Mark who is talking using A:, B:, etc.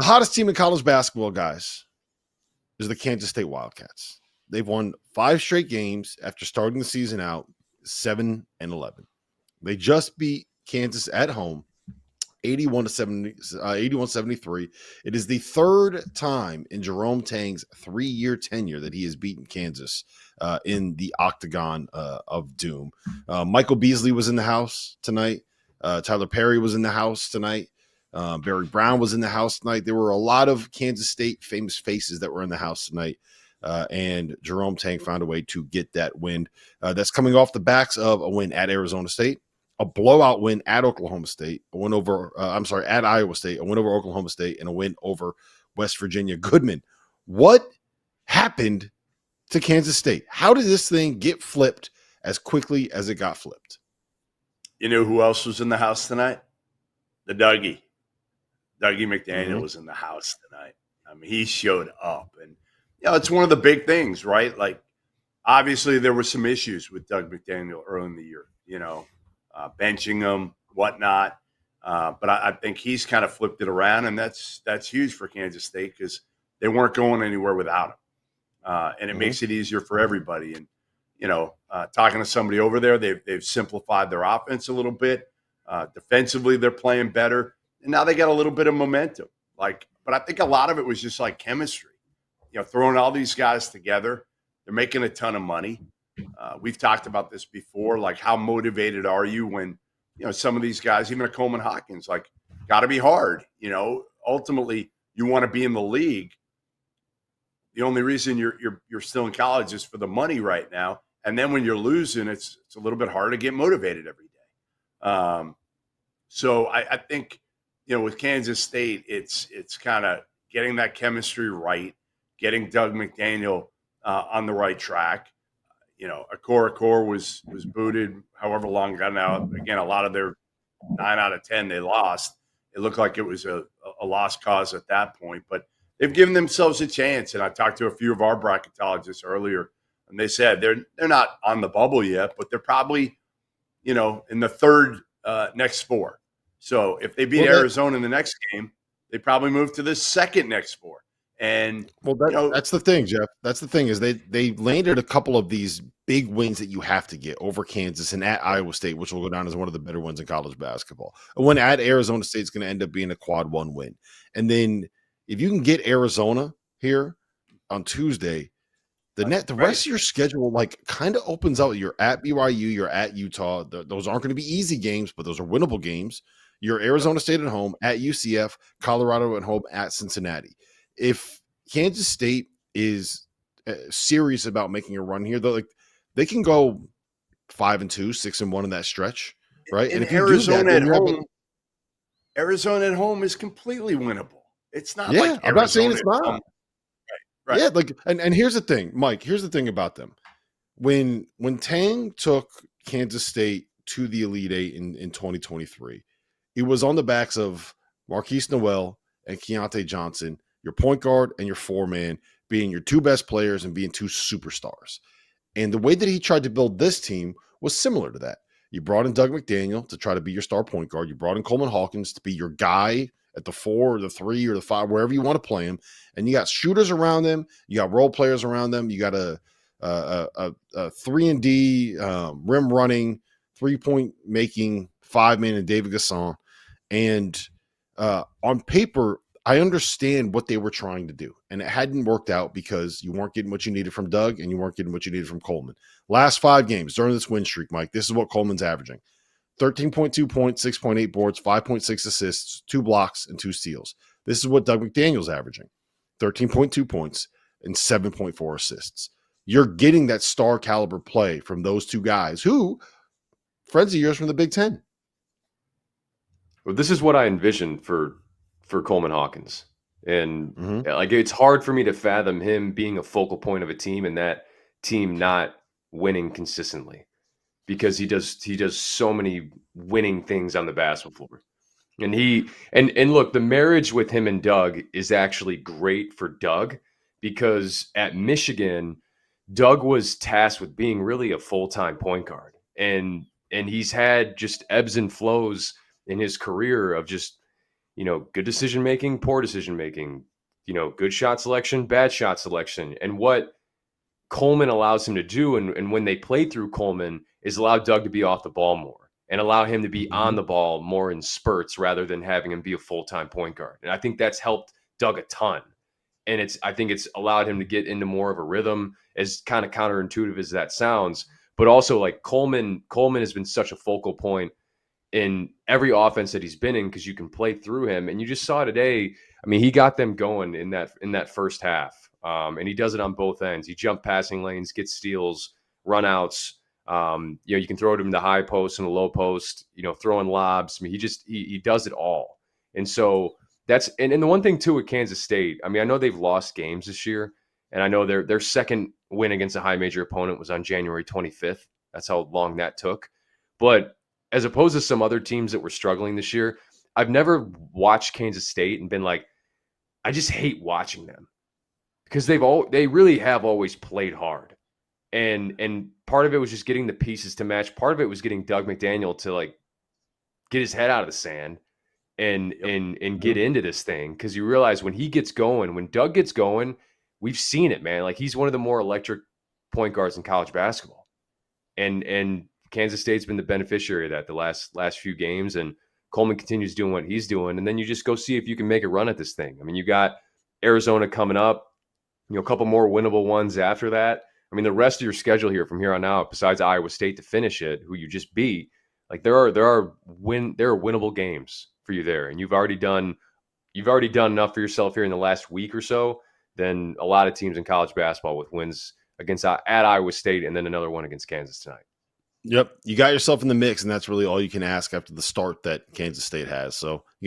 A: The hottest team in college basketball, guys, is the Kansas State Wildcats. They've won 5 straight games after starting the season out 7-11. They just beat Kansas at home 81-73. It is the third time in Jerome Tang's 3-year tenure that he has beaten Kansas in the octagon of doom. Michael Beasley was in the house tonight. Tyler Perry was in the house tonight. Barry Brown was in the house tonight. There were a lot of Kansas State famous faces that were in the house tonight. And Jerome Tang found a way to get that win. That's coming off the backs of a win at Arizona State, a blowout win at Oklahoma State, a win over, at Iowa State, a win over Oklahoma State, and a win over West Virginia. Goodman, what happened to Kansas State? How did this thing get flipped as quickly as it got flipped?
B: You know who else was in the house tonight? The Dougie. Dougie McDaniel was in the house tonight. I mean, he showed up. And, it's one of the big things, right? Like, obviously there were some issues with Doug McDaniel early in the year, benching him, whatnot. But I think he's kind of flipped it around, and that's huge for Kansas State because they weren't going anywhere without him. And it makes it easier for everybody. And, talking to somebody over there, they've simplified their offense a little bit. Defensively, they're playing better. And now they got a little bit of momentum. But I think a lot of it was just like chemistry. Throwing all these guys together, they're making a ton of money. We've talked about this before, like how motivated are you when, some of these guys, even a Coleman Hawkins, got to be hard. Ultimately you want to be in the league. The only reason you're still in college is for the money right now. And then when you're losing, it's a little bit hard to get motivated every day. So I think, with Kansas State, it's kind of getting that chemistry right, getting Doug McDaniel on the right track. Okoro was booted however long ago now. Again, a lot of their 9 out of 10 they lost. It looked like it was a lost cause at that point, but they've given themselves a chance. And I talked to a few of our bracketologists earlier, and they said they're not on the bubble yet, but they're probably, in the third next 4. So if they beat Arizona in the next game, they probably move to the second next 4. And
A: that's the thing, Jeff. That's the thing is they landed a couple of these big wins that you have to get over Kansas and at Iowa State, which will go down as one of the better ones in college basketball. A win at Arizona State is going to end up being a quad 1 win. And then if you can get Arizona here on Tuesday, the rest of your schedule kind of opens out. You're at BYU, you're at Utah. Those aren't going to be easy games, but those are winnable games. You're Arizona State at home, at UCF, Colorado at home, at Cincinnati. If Kansas State is serious about making a run here, they can go 5-2, 6-1 in that stretch, right?
B: And if Arizona at home, Arizona at home is completely winnable. It's not like Arizona
A: I'm not saying it's not.
B: Right.
A: Yeah, and here's the thing, Mike. Here's the thing about them. When Tang took Kansas State to the Elite Eight in 2023, it was on the backs of Marquise Noel and Keontae Johnson, your point guard and your 4-man, being your 2 best players and being 2 superstars. And the way that he tried to build this team was similar to that. You brought in Doug McDaniel to try to be your star point guard. You brought in Coleman Hawkins to be your guy at the 4 or the 3 or the 5, wherever you want to play him. And you got shooters around them. You got role players around them. You got a 3-and-D rim running, 3-point making 5-man and David Gasson. And on paper, I understand what they were trying to do. And it hadn't worked out because you weren't getting what you needed from Doug and you weren't getting what you needed from Coleman. Last 5 games during this win streak, Mike, this is what Coleman's averaging. 13.2 points, 6.8 boards, 5.6 assists, 2 blocks, and 2 steals. This is what Doug McDaniel's averaging. 13.2 points and 7.4 assists. You're getting that star caliber play from those 2 guys who, friends of yours from the Big Ten.
C: Well, this is what I envisioned for Coleman Hawkins. And it's hard for me to fathom him being a focal point of a team and that team not winning consistently, because he does so many winning things on the basketball floor. And and look, the marriage with him and Doug is actually great for Doug, because at Michigan, Doug was tasked with being really a full-time point guard. And he's had just ebbs and flows in his career of just good decision making, poor decision making, good shot selection, bad shot selection. And what Coleman allows him to do, and when they played through Coleman, is allow Doug to be off the ball more and allow him to be on the ball more in spurts rather than having him be a full-time point guard. And I think that's helped Doug a ton. And I think it's allowed him to get into more of a rhythm, as kind of counterintuitive as that sounds. But also, like, Coleman has been such a focal point in every offense that he's been in, because you can play through him. And you just saw today, I mean, he got them going in that first half. And he does it on both ends. He jump passing lanes, gets steals, run outs. You can throw it in the high post and the low post, throwing lobs. I mean, he does it all. And so and the one thing too with Kansas State, I mean, I know they've lost games this year, and I know their second win against a high major opponent was on January 25th. That's how long that took. But as opposed to some other teams that were struggling this year, I've never watched Kansas State and been like, I just hate watching them, because they really have always played hard. And part of it was just getting the pieces to match. Part of it was getting Doug McDaniel to, like, get his head out of the sand and get into this thing. Because you realize when Doug gets going, we've seen it, man. Like, he's one of the more electric point guards in college basketball. And Kansas State's been the beneficiary of that the last few games. And Coleman continues doing what he's doing. And then you just go see if you can make a run at this thing. I mean, you got Arizona coming up, a couple more winnable ones after that. I mean, the rest of your schedule here from here on out, besides Iowa State to finish it, who you just beat, like, there are winnable games for you there. And you've already done enough for yourself here in the last week or so than a lot of teams in college basketball, with wins at Iowa State and then another one against Kansas tonight.
A: Yep. You got yourself in the mix, and that's really all you can ask after the start that Kansas State has. So